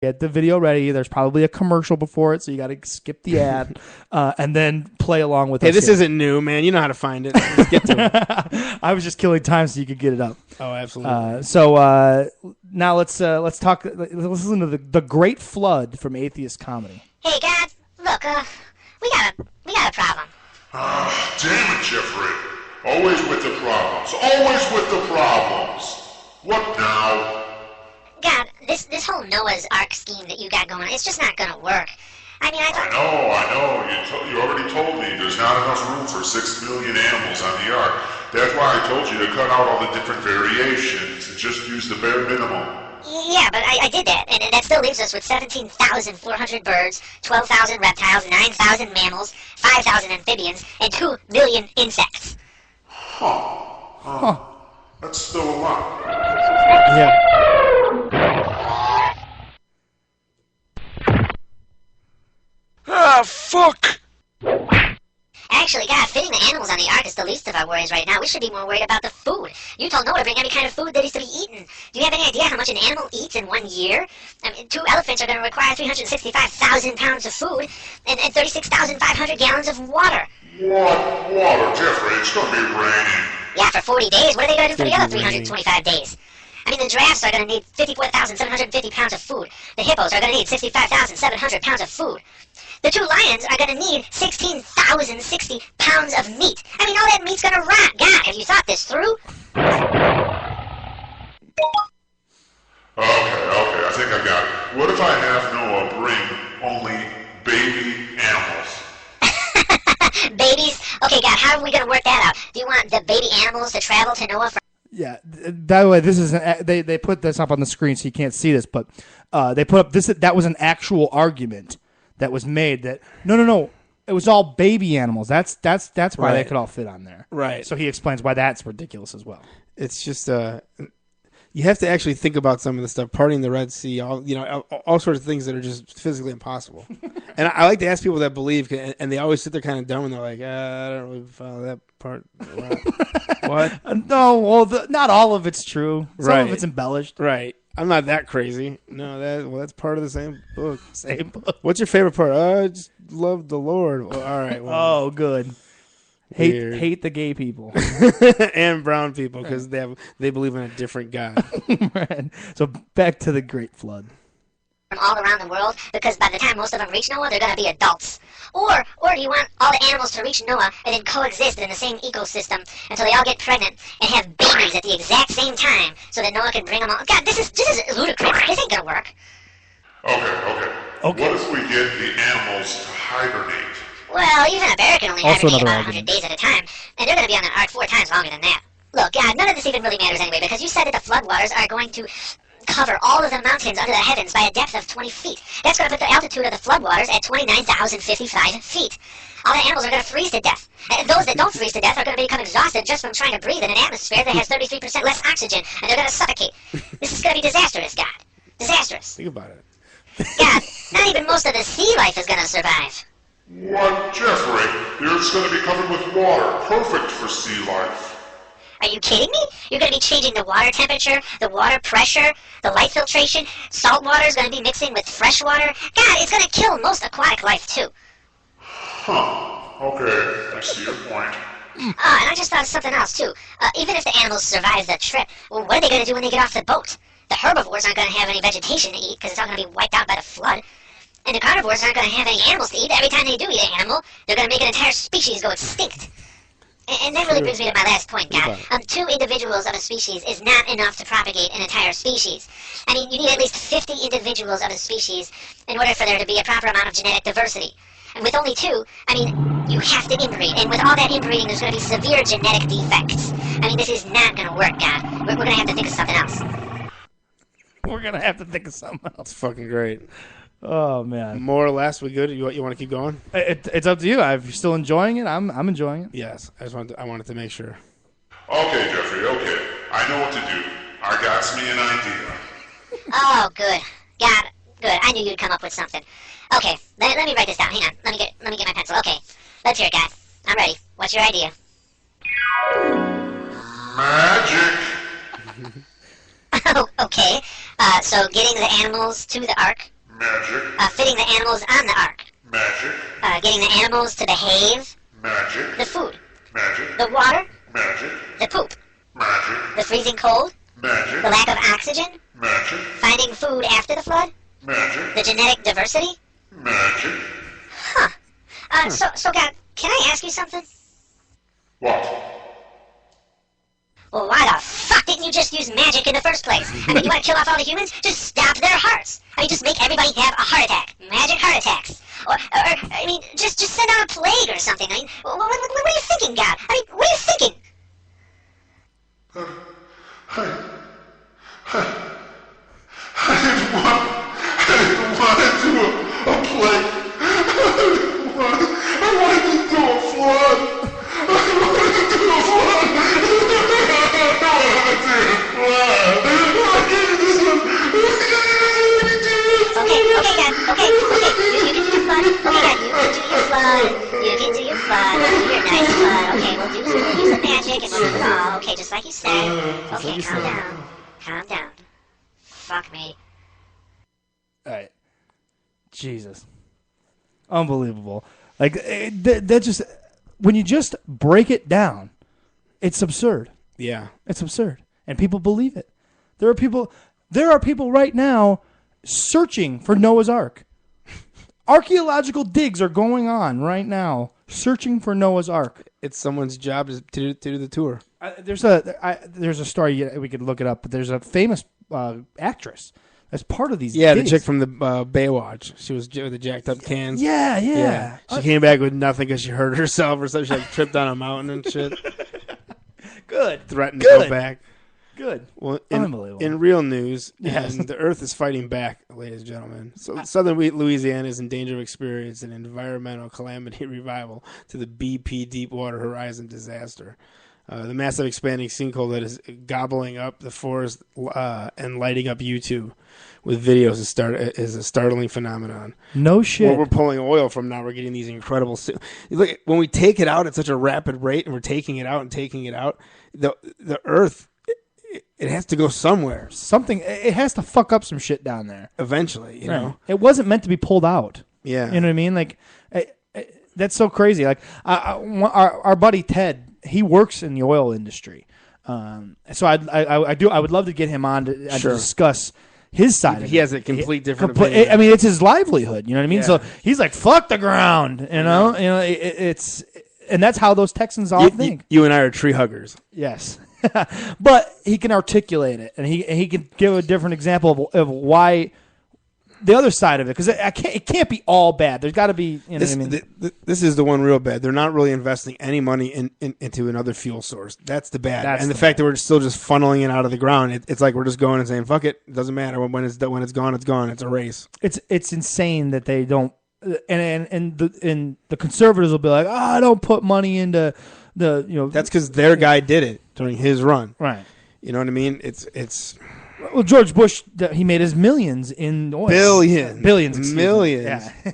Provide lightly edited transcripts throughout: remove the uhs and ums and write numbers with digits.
Get the video ready. There's probably a commercial before it, so you got to skip the ad and then play along with us. Hey, this here. isn't new, man. You know how to find it. Let's get to it. I was just killing time so you could get it up. Oh, absolutely. So now let's talk. Let's listen to the Great Flood from Atheist Comedy. Hey, God, look, we got a problem. Damn it, Jeffrey. Always with the problems. Always with the problems. What now? God, this whole Noah's Ark scheme that you got going, it's just not gonna work. I mean, I thought... I know. You already told me there's not enough room for 6 million animals on the Ark. That's why I told you to cut out all the different variations and just use the bare minimum. Yeah, but I did that, and that still leaves us with 17,400 birds, 12,000 reptiles, 9,000 mammals, 5,000 amphibians, and 2 billion insects. That's still a lot. Yeah. Ah, fuck! Actually, God, fitting the animals on the Ark is the least of our worries right now. We should be more worried about the food. You told Noah to bring any kind of food that is to be eaten. Do you have any idea how much an animal eats in 1 year? I mean, 2 elephants are going to require 365,000 pounds of food and 36,500 gallons of water. What water, Jeffrey? It's gonna be raining. Yeah, for 40 days. What are they going to do for the other 325 days? I mean, the giraffes are going to need 54,750 pounds of food. The hippos are going to need 65,700 pounds of food. The 2 lions are going to need 16,060 pounds of meat. I mean, all that meat's going to rot. God, have you thought this through? Okay, I think I got it. What if I have Noah bring only baby animals? Babies? Okay, God, how are we going to work that out? Do you want the baby animals to travel to Noah for... Yeah. By the way, this is they put this up on the screen so you can't see this, but they put up this. That was an actual argument that was made. That no, it was all baby animals. That's why they could all fit on there. Right. So he explains why that's ridiculous as well. It's just you have to actually think about some of the stuff, parting the Red Sea, all sorts of things that are just physically impossible. And I like to ask people that believe, and they always sit there kind of dumb, and they're like, I don't really follow that part. What? No, well, not all of it's true. Some of it's embellished. Right. I'm not that crazy. No, that's part of the same book. Same book. What's your favorite part? I just love the Lord. Well, all right. Well, Oh, good. Hate the gay people. and brown people because they believe in a different God. Right. So back to the Great Flood. from all around the world? Because by the time most of them reach Noah, they're going to be adults. Or do you want all the animals to reach Noah and then coexist in the same ecosystem until they all get pregnant and have babies at the exact same time so that Noah can bring them all? God, this is ludicrous. This ain't going to work. Okay. What if we get the animals to hibernate? Well, even a bear can only Also hibernate another about 100 argument. days at a time, and they're going to be on the ark 4 times longer than that. Look, God, none of this even really matters anyway, because you said that the floodwaters are going to cover all of the mountains under the heavens by a depth of 20 feet. That's going to put the altitude of the floodwaters at 29,055 feet. All the animals are going to freeze to death. And those that don't freeze to death are going to become exhausted just from trying to breathe in an atmosphere that has 33% less oxygen, and they're going to suffocate. This is going to be disastrous, God. Disastrous. Think about it. God, not even most of the sea life is going to survive. What, Jeffrey? The Earth's going to be covered with water, perfect for sea life. Are you kidding me? You're going to be changing the water temperature, the water pressure, the light filtration. Salt water is going to be mixing with fresh water. God, it's going to kill most aquatic life, too. Okay, I see your point. And I just thought of something else, too. Even if the animals survive the trip, well, what are they going to do when they get off the boat? The herbivores aren't going to have any vegetation to eat because it's all going to be wiped out by the flood. And the carnivores aren't going to have any animals to eat. Every time they do eat an animal, they're going to make an entire species go extinct. And that really brings me to my last point, God. 2 individuals of a species is not enough to propagate an entire species. I mean, you need at least 50 individuals of a species in order for there to be a proper amount of genetic diversity. And with only 2, I mean, you have to inbreed. And with all that inbreeding, there's going to be severe genetic defects. I mean, this is not going to work, God. We're going to have to think of something else. We're going to have to think of something else. It's fucking great. Oh, man. More or less, we good? You want to keep going? It's up to you. If you're still enjoying it, I'm enjoying it. Yes. I wanted to make sure. Okay, Jeffrey, okay. I know what to do. I got me an idea. Oh, good. God, good. I knew you'd come up with something. Okay, let me write this down. Hang on. Let me get my pencil. Okay, let's hear it, guys. I'm ready. What's your idea? Magic! Oh, okay. So getting the animals to the ark. Magic. Fitting the animals on the ark. Magic. Getting the animals to behave. Magic. The food. Magic. The water. Magic. The poop. Magic. The freezing cold. Magic. The lack of oxygen. Magic. Finding food after the flood. Magic. The genetic diversity. Magic. So God, can I ask you something? What? Well, why the fuck didn't you just use magic in the first place? I mean, you want to kill off all the humans? Just stop their hearts. I mean, just make everybody have a heart attack. Magic heart attacks. Or I mean, just send out a plague or something. I mean, what are you thinking, God? I mean, what are you thinking? I didn't want to do a plague. I wanted to do a flood. Okay, God. Okay. You can do your flood. Okay, God, you can do your flood. You can do your nice flood. Okay, we'll use the magic and we'll do it all. Okay, just like you said. Okay, calm down. Fuck me. All right. Jesus. Unbelievable. Like, that just, when you just break it down, it's absurd. Yeah. It's absurd. And people believe it. There are people right now searching for Noah's Ark. Archaeological digs are going on right now, searching for Noah's Ark. It's someone's job to do the tour. There's a story, we could look it up, but there's a famous actress as part of these Yeah, digs. the chick from the Baywatch. She was with the jacked up cans. Yeah. She came back with nothing because she hurt herself or something. She like tripped down a mountain and shit. Good. Threatened to go back. Good. Well, Unbelievable. In real news, Yes. and the Earth is fighting back, ladies and gentlemen. So southern Louisiana is in danger of experiencing an environmental calamity revival to the BP Deepwater Horizon disaster. The massive expanding sinkhole that is gobbling up the forest and lighting up YouTube with videos is a startling phenomenon. No shit. Where we're pulling oil from now, we're getting these incredible. Look, when we take it out at such a rapid rate, and we're taking it out, the Earth, it has to go somewhere. It has to fuck up some shit down there. Eventually, you know. It wasn't meant to be pulled out. Yeah. You know what I mean? Like, that's so crazy. Like, our buddy Ted, he works in the oil industry. So I would love to get him on to discuss his side of it. He has a complete different opinion. I mean, it's his livelihood. You know what I mean? Yeah. So he's like, "Fuck the ground," you know. It's and that's how those Texans all think. You and I are tree huggers. Yes, but he can articulate it, and he can give a different example of why the other side of it, because it can't be all bad. There's got to be, you know what I mean? This is the one real bad. They're not really investing any money into another fuel source. That's the bad. That's and the the fact that we're still just funneling it out of the ground, it's like we're just going and saying, fuck it, it doesn't matter. When it's gone, it's gone. It's a race. It's insane that they don't, and the conservatives will be like, I don't put money into the, you know. That's because their guy did it during his run. Right. You know what I mean? It's Well, George Bush, he made his millions in oil. Billions. Excuse Millions. Me.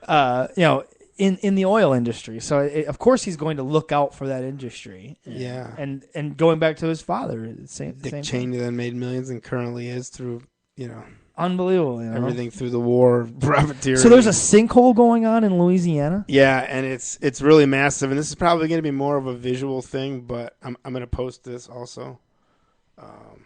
Yeah. You know, in the oil industry. So, of course, he's going to look out for that industry. Yeah. And going back to his father, same Cheney then made millions and currently is through, you know, unbelievable. You know? everything through the war, profiteering. So there's a sinkhole going on in Louisiana? Yeah, and it's really massive. And this is probably going to be more of a visual thing, but I'm going to post this also.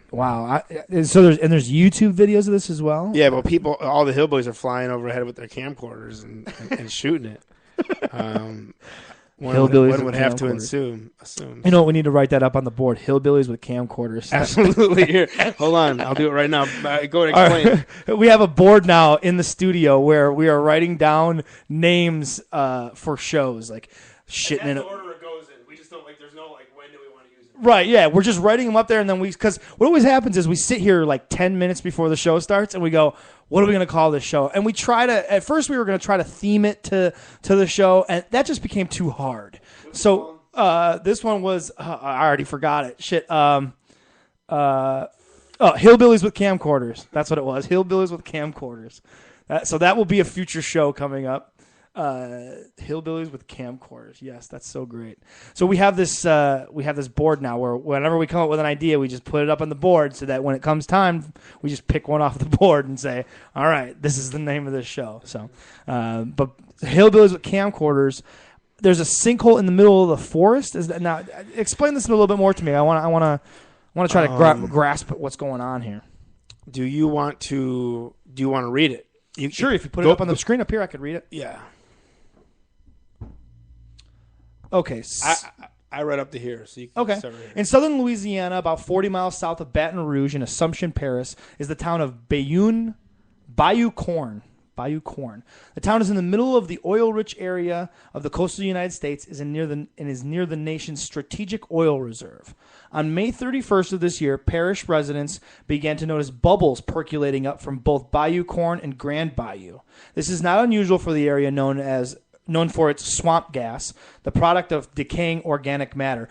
Wow. So there's YouTube videos of this as well? Yeah, but all the hillbillies are flying overhead with their camcorders and shooting it. One would have to assume. You know what? We need to write that up on the board. Hillbillies with camcorders. Absolutely. Here, hold on. I'll do it right now. Go and explain. Right. We have a board now in the studio where we are writing down names for shows, like Shittin In. order it goes in. We just don't there's no when do we want to use it. Right, yeah. We're just writing them up there, and then because what always happens is we sit here like 10 minutes before the show starts, and we go, what are we going to call this show? And we try to, at first we were going to try to theme it to the show, and that just became too hard. So this one was, I already forgot it. Shit. Hillbillies with camcorders. That's what it was. Hillbillies with camcorders. So that will be a future show coming up. Hillbillies with camcorders. Yes, that's so great. So we have this board now where whenever we come up with an idea, we just put it up on the board so that when it comes time, we just pick one off the board and say, all right, this is the name of this show. So, but Hillbillies with camcorders. There's a sinkhole in the middle of the forest. Now explain this a little bit more to me. I want to try to grasp what's going on here. Do you want to read it? Sure, if you put it up on the screen up here, I could read it. Yeah. Okay. I read up to here, so you can start right here. In southern Louisiana, about 40 miles south of Baton Rouge in Assumption Parish, is the town of Bayou Corn. The town is in the middle of the oil-rich area of the coastal United States and is near the nation's strategic oil reserve. On May 31st of this year, parish residents began to notice bubbles percolating up from both Bayou Corn and Grand Bayou. This is not unusual for the area known for its swamp gas, the product of decaying organic matter.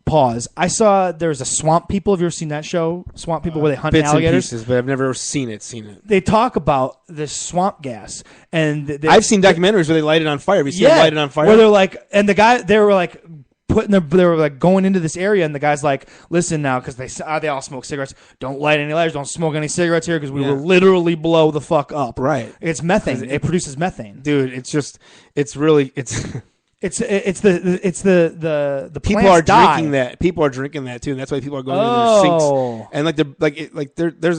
Pause. I saw there's a Swamp People. Have you ever seen that show? Swamp People, where they hunt bits alligators? and pieces, but I've never seen it. They talk about this swamp gas, and I've seen documentaries where they light it on fire. Have you seen them light it on fire? Where they're like, and they were like they were like going into this area, and the guy's like, listen now, because they all smoke cigarettes. Don't light any lighters. Don't smoke any cigarettes here, because we will literally blow the fuck up. Right. It's methane. It produces methane, dude. It's the people are drinking that. People are drinking that too, and that's why people are going into their sinks. And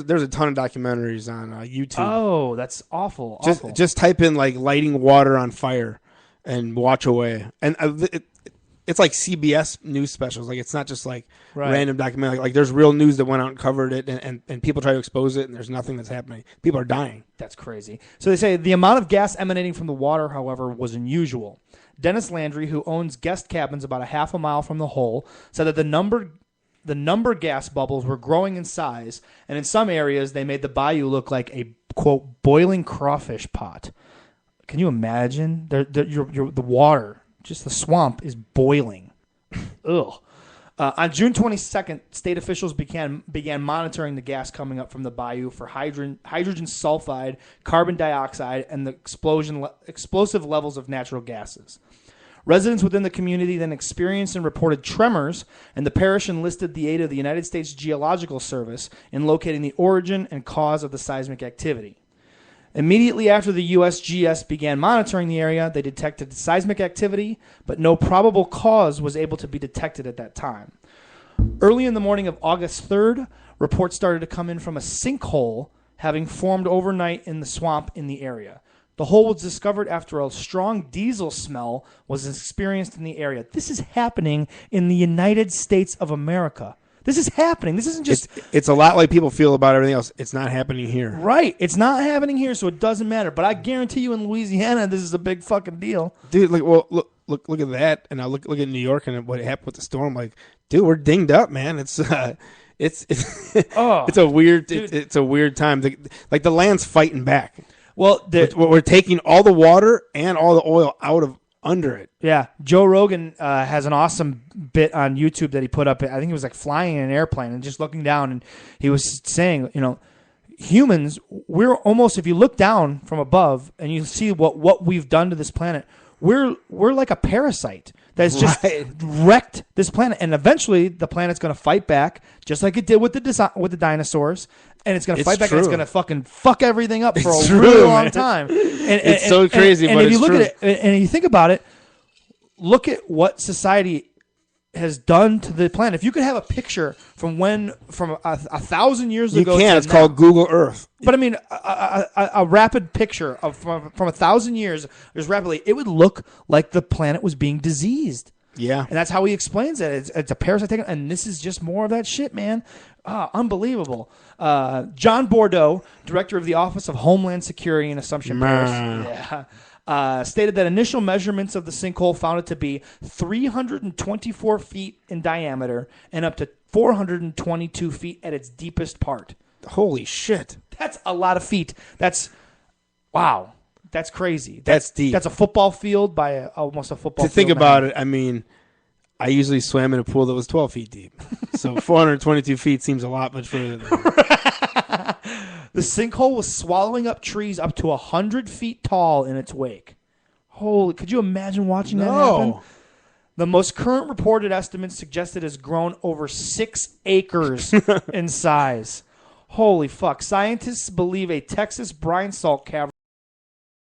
there's a ton of documentaries on YouTube. Oh, that's awful. Just type in like lighting water on fire and watch away. And it's like CBS news specials. Like it's not just like random documentary. Like there's real news that went out and covered it, and people try to expose it, and there's nothing that's happening. People are dying. That's crazy. So they say the amount of gas emanating from the water, however, was unusual. Dennis Landry, who owns guest cabins about a half a mile from the hole, said that the number gas bubbles were growing in size, and in some areas they made the bayou look like a, quote, boiling crawfish pot. Can you imagine? The water, just the swamp, is boiling. Ugh. On June 22nd, state officials began monitoring the gas coming up from the bayou for hydrogen sulfide, carbon dioxide, and the explosive levels of natural gases. Residents within the community then experienced and reported tremors, and the parish enlisted the aid of the United States Geological Service in locating the origin and cause of the seismic activity. Immediately after the USGS began monitoring the area, they detected seismic activity, but no probable cause was able to be detected at that time. Early in the morning of August 3rd, reports started to come in from a sinkhole having formed overnight in the swamp in the area. The hole was discovered after a strong diesel smell was experienced in the area. This is happening in the United States of America. This is happening. This isn't just... It's a lot like people feel about everything else. It's not happening here. Right. It's not happening here, so it doesn't matter. But I guarantee you in Louisiana, this is a big fucking deal. Dude, look at that. And I look at New York and what happened with the storm. Like, dude, we're dinged up, man. It's a weird time. The land's fighting back. Well, we're taking all the water and all the oil out of under it. Yeah. Joe Rogan has an awesome bit on YouTube that he put up. I think he was like flying in an airplane and just looking down, and he was saying, humans, we're almost, if you look down from above and you see what we've done to this planet, we're like a parasite that's just wrecked this planet, and eventually the planet's going to fight back, just like it did with the dinosaurs, and it's going to fight back, and it's going to fucking fuck everything up for a really long time. It's so crazy, but if you it's look true. at it, and you think about it, look at what society has done to the planet. If you could have a picture from a 1,000 years ago, you can. It's called Google Earth. But I mean, a rapid picture of from 1,000 years, just rapidly, it would look like the planet was being diseased. Yeah, and that's how he explains it. It's a parasite thing, and this is just more of that shit, man. Unbelievable. John Bordeaux, director of the Office of Homeland Security in Assumption Parish, stated that initial measurements of the sinkhole found it to be 324 feet in diameter and up to 422 feet at its deepest part. Holy shit. That's a lot of feet. Wow. That's crazy. That's deep. That's a football field by almost a football field. To think about it, I mean, I usually swam in a pool that was 12 feet deep. So 422 feet seems a lot much further than that. The sinkhole was swallowing up trees up to 100 feet tall in its wake. Holy, could you imagine watching that No. happen? The most current reported estimates suggest it has grown over 6 acres in size. Holy fuck. Scientists believe a Texas brine salt cavern